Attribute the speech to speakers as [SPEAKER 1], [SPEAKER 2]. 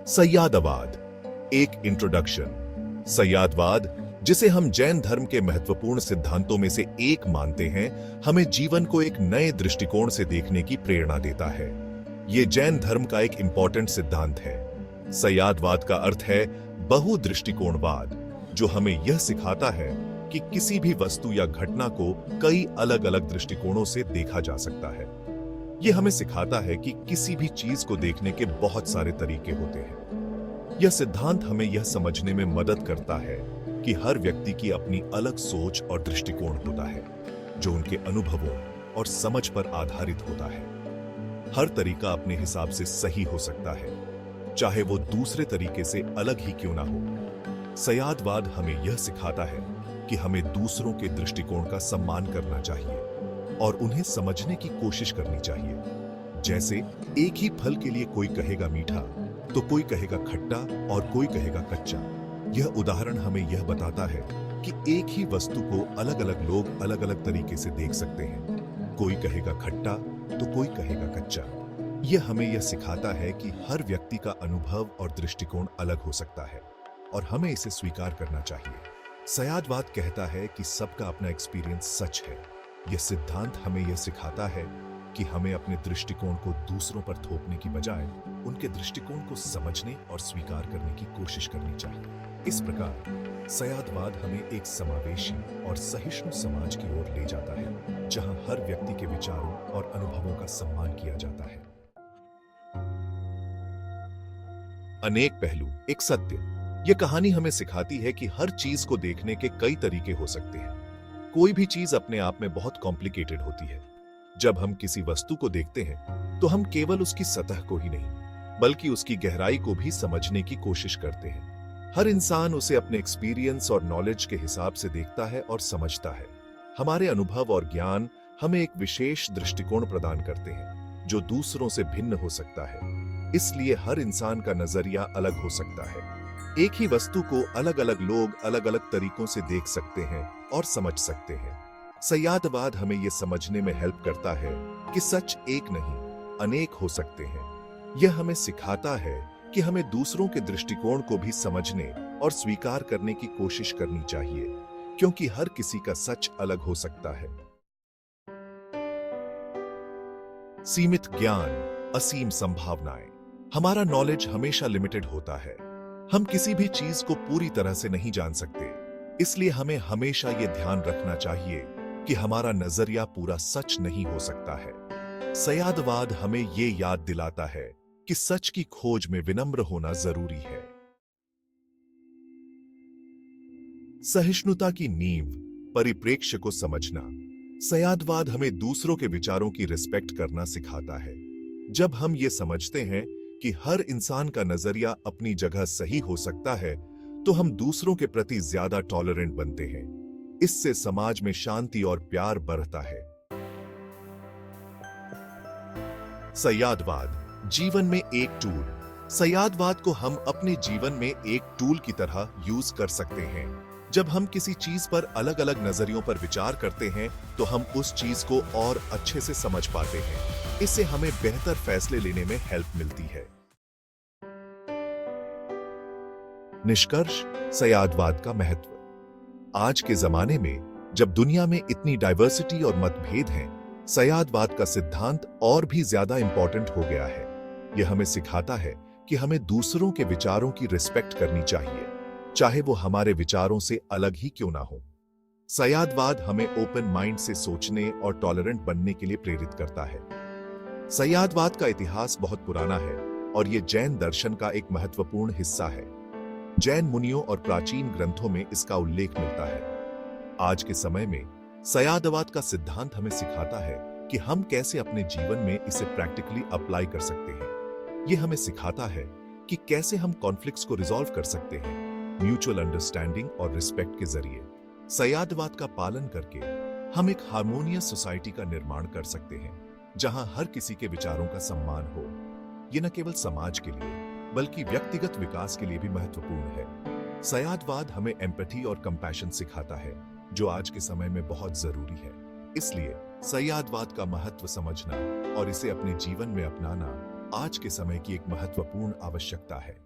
[SPEAKER 1] सय्यादवाद। एक इंट्रोडक्शन। सय्यादवाद, जिसे हम जैन धर्म के महत्वपूर्ण सिद्धांतों में से एक मानते हैं, हमें जीवन को एक नए दृष्टिकोण से देखने की प्रेरणा देता है। यह जैन धर्म का एक इंपॉर्टेंट सिद्धांत है। सय्यादवाद का अर्थ है बहुदृष्टिकोणवाद, जो हमें यह सिखाता है कि किसी भी वस्तु या घटना को कई अलग अलग दृष्टिकोणों से देखा जा सकता है। यह हमें सिखाता है कि किसी भी चीज को देखने के बहुत सारे तरीके होते हैं। यह सिद्धांत हमें यह समझने में मदद करता है कि हर व्यक्ति की अपनी अलग सोच और दृष्टिकोण होता है, जो उनके अनुभवों और समझ पर आधारित होता है। हर तरीका अपने हिसाब से सही हो सकता है, चाहे वो दूसरे तरीके से अलग ही क्यों ना हो। सय्यादवाद हमें यह सिखाता है कि हमें दूसरों के दृष्टिकोण का सम्मान करना चाहिए और उन्हें समझने की कोशिश करनी चाहिए। जैसे एक ही फल के लिए कोई कहेगा मीठा, तो कोई कहेगा खट्टा और कोई कहेगा कच्चा। यह उदाहरण हमें यह बताता है कि एक ही वस्तु को अलग अलग लोग अलग अलग तरीके से देख सकते हैं। कोई कहेगा खट्टा तो कोई कहेगा कच्चा। यह हमें यह सिखाता है कि हर व्यक्ति का अनुभव और दृष्टिकोण अलग हो सकता है और हमें इसे स्वीकार करना चाहिए। सय्यादवाद कहता है कि सबका अपना एक्सपीरियंस सच है। यह सिद्धांत हमें यह सिखाता है कि हमें अपने दृष्टिकोण को दूसरों पर थोपने की बजाय उनके दृष्टिकोण को समझने और स्वीकार करने की कोशिश करनी चाहिए। इस प्रकार सय्यादवाद हमें एक समावेशी और सहिष्णु समाज की ओर ले जाता है, जहां हर व्यक्ति के विचारों और अनुभवों का सम्मान किया जाता है। अनेक पहलू, एक सत्य। यह कहानी हमें सिखाती है कि हर चीज को देखने के कई तरीके हो सकते हैं। कोई भी चीज अपने आप में बहुत कॉम्प्लिकेटेड होती है। जब हम किसी वस्तु को देखते हैं, तो हम केवल उसकी सतह को ही नहीं, बल्कि उसकी गहराई को भी समझने की कोशिश करते हैं। हर इंसान उसे अपने एक्सपीरियंस और नॉलेज के हिसाब से देखता है और समझता है। हमारे अनुभव और ज्ञान हमें एक विशेष दृष्टिकोण प्रदान करते हैं, जो दूसरों से भिन्न हो सकता है। इसलिए हर इंसान का नजरिया अलग हो सकता है। एक ही वस्तु को अलग अलग लोग अलग अलग तरीकों से देख सकते हैं और समझ सकते हैं। सय्यादवाद हमें यह समझने में हेल्प करता है कि सच एक नहीं, अनेक हो सकते हैं। यह हमें सिखाता है कि हमें दूसरों के दृष्टिकोण को भी समझने और स्वीकार करने की कोशिश करनी चाहिए, क्योंकि हर किसी का सच अलग हो सकता है। सीमित ज्ञान, असीम संभावनाएं। हमारा नॉलेज हमेशा लिमिटेड होता है। हम किसी भी चीज को पूरी तरह से नहीं जान सकते, इसलिए हमें हमेशा यह ध्यान रखना चाहिए कि हमारा नजरिया पूरा सच नहीं हो सकता है। सय्यादवाद हमें यह याद दिलाता है कि सच की खोज में विनम्र होना जरूरी है। सहिष्णुता की नींव, परिप्रेक्ष्य को समझना। सय्यादवाद हमें दूसरों के विचारों की रिस्पेक्ट करना सिखाता है। जब हम ये समझते हैं कि हर इंसान का नजरिया अपनी जगह सही हो सकता है, तो हम दूसरों के प्रति ज्यादा टॉलरेंट बनते हैं। इससे समाज में शांति और प्यार बढ़ता है। सय्यादवाद, जीवन में एक टूल। सय्यादवाद को हम अपने जीवन में एक टूल की तरह यूज कर सकते हैं। जब हम किसी चीज पर अलग अलग नजरियों पर विचार करते हैं, तो हम उस चीज को और अच्छे से समझ पाते हैं। इससे हमें बेहतर फैसले लेने में हेल्प मिलती है। निष्कर्ष, सय्यादवाद का महत्व। आज के जमाने में जब दुनिया में इतनी डाइवर्सिटी और मतभेद हैं, सय्यादवाद का सिद्धांत और भी ज्यादा इंपॉर्टेंट हो गया है। यह हमें सिखाता है कि हमें दूसरों के विचारों की रिस्पेक्ट करनी चाहिए, चाहे वो हमारे विचारों से अलग ही क्यों ना हो। सय्यादवाद हमें ओपन माइंड से सोचने और टॉलरेंट बनने के लिए प्रेरित करता है। सय्यादवाद का इतिहास बहुत पुराना है और यह जैन दर्शन का एक महत्वपूर्ण हिस्सा है। जैन मुनियों और प्राचीन ग्रंथों में इसका उल्लेख मिलता है। आज के समय में सय्यादवाद का सिद्धांत हमें सिखाता है कि हम कैसे अपने जीवन में इसे प्रैक्टिकली अप्लाई कर सकते हैं। यह हमें सिखाता है कि कैसे हम कॉन्फ्लिक्ट्स को रिजॉल्व कर सकते हैं, म्यूचुअल अंडरस्टैंडिंग और रिस्पेक्ट के जरिए। सय्यादवाद का पालन करके हम एक हार्मोनियस सोसाइटी का निर्माण कर सकते हैं, जहां हर किसी के विचारों का सम्मान हो। यह न केवल समाज के लिए, बल्कि व्यक्तिगत विकास के लिए भी महत्वपूर्ण है। सय्यादवाद हमें एम्पैथी और कंपैशन सिखाता है, जो आज के समय में बहुत जरूरी है। इसलिए सय्यादवाद का महत्व समझना और इसे अपने जीवन में अपनाना आज के समय की एक महत्वपूर्ण आवश्यकता है।